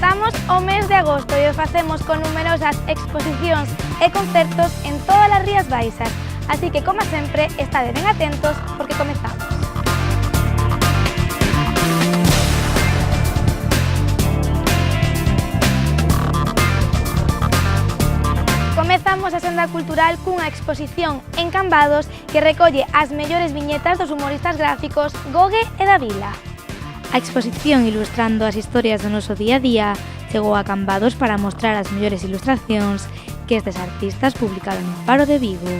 Comezamos o mes de agosto e o facemos con numerosas exposicións e concertos en todas as Rías Baixas. Así que, como sempre, estade ben atentos porque comezamos. Comezamos a senda cultural cunha exposición en Cambados que recolle as mellores viñetas dos humoristas gráficos Gogue e Davila. A exposición ilustrando as historias do noso día a día chegou a Cambados para mostrar as mellores ilustracións que estes artistas publicaron no Faro de Vigo.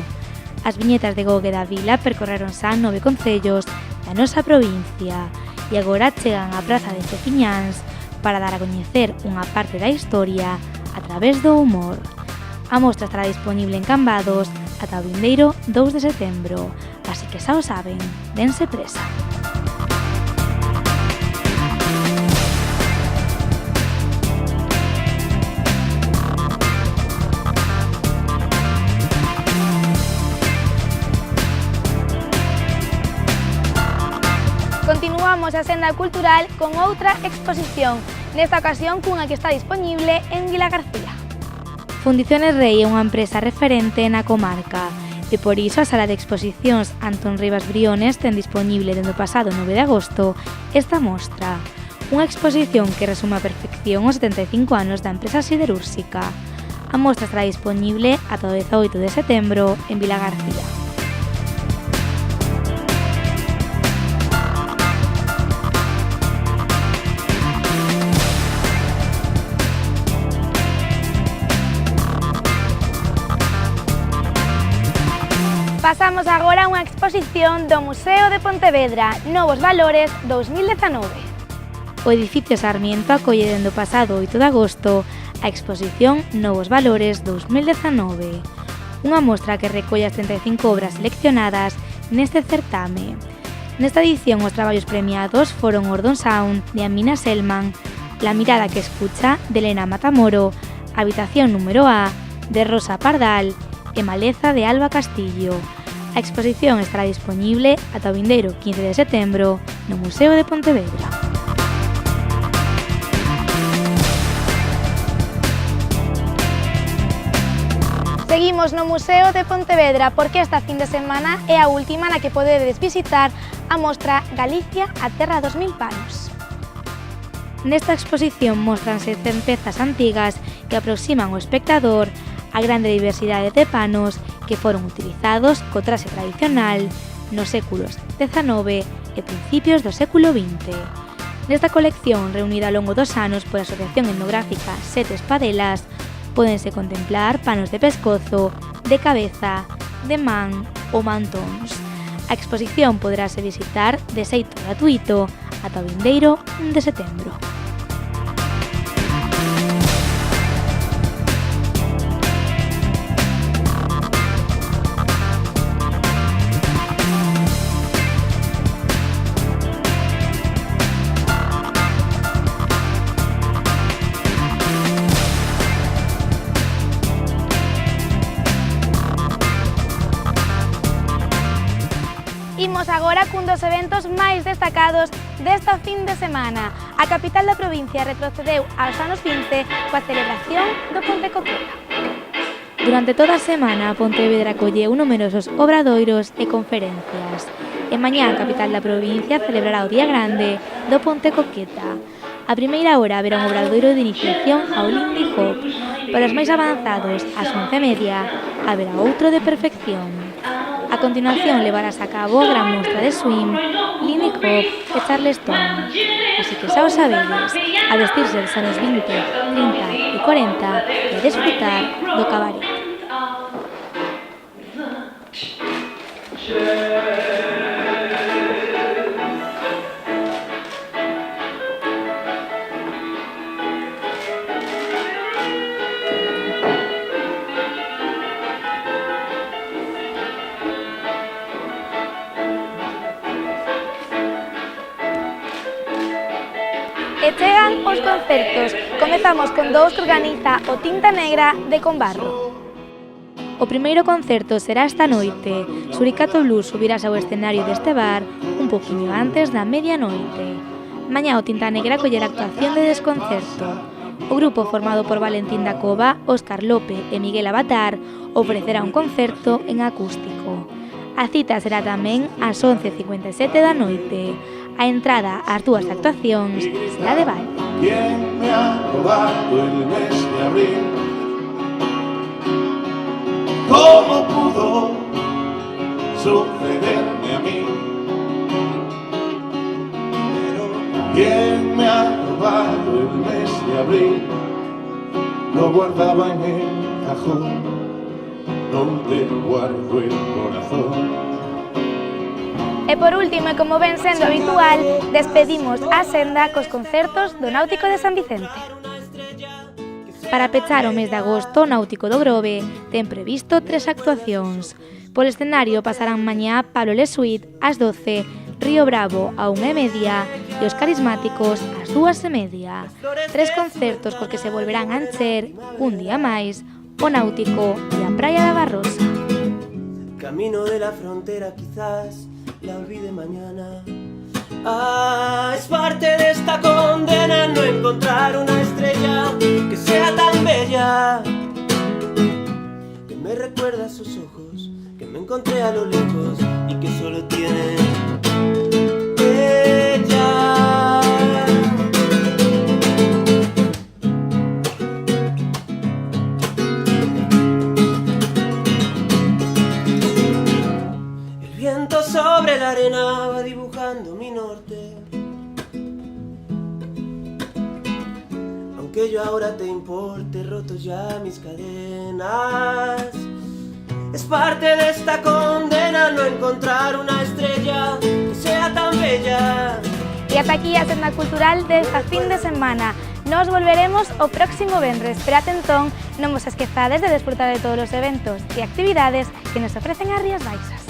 As viñetas de Gogue e Davila percorreron xa 9 concellos da nosa provincia e agora chegan á Praza de Ceciñáns para dar a coñecer unha parte da historia a través do humor. A mostra estará disponible en Cambados ata o vindeiro 2 de setembro, así que xa o saben, dense presa. Continuamos a senda cultural con outra exposición, nesta ocasión cunha que está disponible en Vilagarcía. Fundiciones Rei é unha empresa referente na comarca e por iso a sala de exposicións Antón Rivas Briones ten disponible dende o pasado 9 de agosto esta mostra, unha exposición que resume a perfección os 75 anos da empresa siderúrxica. A mostra estará disponible ata o 18 de setembro en Vilagarcía. Pasamos agora a unha exposición do Museo de Pontevedra, Novos Valores 2019. O edificio Sarmiento acolle dende o pasado 8 de agosto a exposición Novos Valores 2019, unha mostra que recolle as 35 obras seleccionadas neste certame. Nesta edición os traballos premiados foron Ordon Sound de Amina Selman, La mirada que escucha de Elena Matamoro, Habitación número A de Rosa Pardal e Maleza de Alba Castillo. A exposición estará disponible ata o vindeiro 15 de setembro no Museo de Pontevedra. Seguimos no Museo de Pontevedra porque esta fin de semana é a última na que podedes visitar a mostra Galicia, a terra dos mil panos. Nesta exposición mostranse 100 pezas antigas que aproximan ao espectador a grande diversidade de panos que foron utilizados co traxe tradicional nos séculos XIX e principios do século XX. Nesta colección, reunida ao longo dos anos por a Asociación Etnográfica Sete Espadelas, pódense contemplar panos de pescozo, de cabeza, de man ou mantóns. A exposición poderase visitar de xeito gratuito ata o vindeiro 1 de setembro. Imos agora cun dos eventos máis destacados desta fin de semana. A capital da provincia retrocedeu aos anos 20 coa celebración do Ponte Coqueta. Durante toda a semana, Pontevedra acolleu numerosos obradoiros e conferencias. E mañá a capital da provincia celebrará o Día Grande do Ponte Coqueta. A primeira hora haberá un obradoiro de iniciación ao Lindy Hop. Para os máis avanzados, ás 11:30, haberá outro de perfección. A continuación levarás a cabo a gran mostra de swing, Lindy Hop e Charleston. Así que xa o sabedes, a vestirse dos anos 20, 30 e 40 e a desfrutar do cabaret. E chegan os concertos. Comezamos con dous que organiza o Tinta Negra de Combarro. O primeiro concerto será esta noite. Suricato Blues subirás ao escenario deste bar un poquinho antes da medianoite. Mañá o Tinta Negra collerá actuación de desconcerto. o grupo formado por Valentín da Cova, Óscar Lope e Miguel Avatar ofrecerá un concerto en acústico. A cita será tamén ás 11:57 da noite. A entrada ás dúas actuacións será de balde. ¿Quién me ha robado el mes de abril? ¿Cómo pudo sucederme a mí? ¿Quién me ha robado el mes de abril? Lo guardaba en el cajón donde guardo el corazón. E por último, e como ven sendo habitual, despedimos a senda cos concertos do Náutico de San Vicente. Para pechar o mes de agosto, o Náutico do Grove ten previsto 3 actuacións. Polo escenario pasarán mañá Pablo Lesuit ás 12, Río Bravo a 1:30 e os Carismáticos ás 2:30. 3 concertos cos que se volverán a encher un día máis o Náutico e a Praia da Barrosa. Camino de la frontera, quizás la olvide mañana. Es parte de esta condena no encontrar una estrella que sea tan bella, que me recuerda a sus ojos, que me encontré a lo lejos y que solo tiene ella. El viento sobre la arena va dibujando mi norte, aunque yo ahora te importe, roto ya mis cadenas. Es parte de esta condena no encontrar una estrella que sea tan bella. E ata aquí a senda cultural desta fin de semana. Nos volveremos o próximo venres, pero atentón, non vos esquezades de desfrutar de todos os eventos e actividades que nos ofrecen as Rías Baixas.